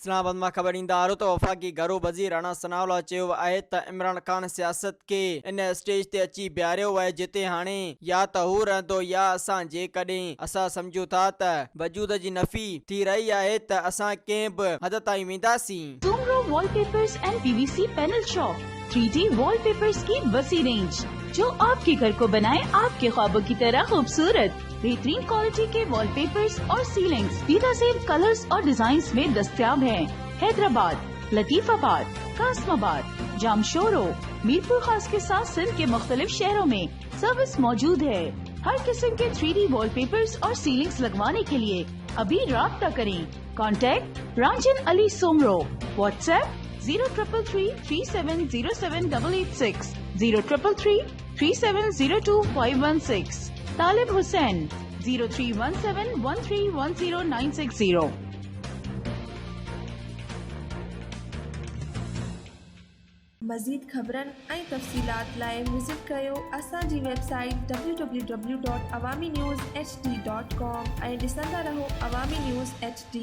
इस्लामाबाद मां ख़बर ईंदा आहियो त वफ़ाक़ी घरो वज़ीर राणा सनाउल्लाह चयो आहे त इमरान ख़ान सियासत खे इन स्टेज ते अची बीहारियो आहे जिते हाणे या त हू रहंदो या असां। जेकॾहिं असां सम्झूं था त वजूद जी नफ़ी थी रही आहे त असां कंहिं बि हद ताईं वेंदासीं। Soomro wallpapers and PVC panel shop 3D wallpapers की वसी रेंज जो आपके घर को बनाए आपके ख्वाबों की तरह खूबसूरत। बेहतरीन क्वालिटी के वॉलपेपर्स और सीलिंग्स बेनज़ीर कलर्स और डिजाइन्स में दस्तयाब हैं। हैदराबाद, लतीफाबाद, कासमाबाद, जामशोरो, मीरपुर खास के साथ सिंध के मुख्तलिफ शहरों में सर्विस मौजूद है। हर किस्म के 3D वॉलपेपर्स और सीलिंग्स लगवाने के लिए अभी राब्ता करें। कॉन्टैक्ट रांजन अली सोमरो। व्हाट्सएप 0333370786 03333702 तालिब हुसैन 0317131096 मज़ीद ख़बरन ऐं तफ़सीलात लाइ विज़िट कयो असांजी वेबसाइट www.awamiNewsHD.com ऐं ॾिसंदा रहो अवामी न्यूज़ HD।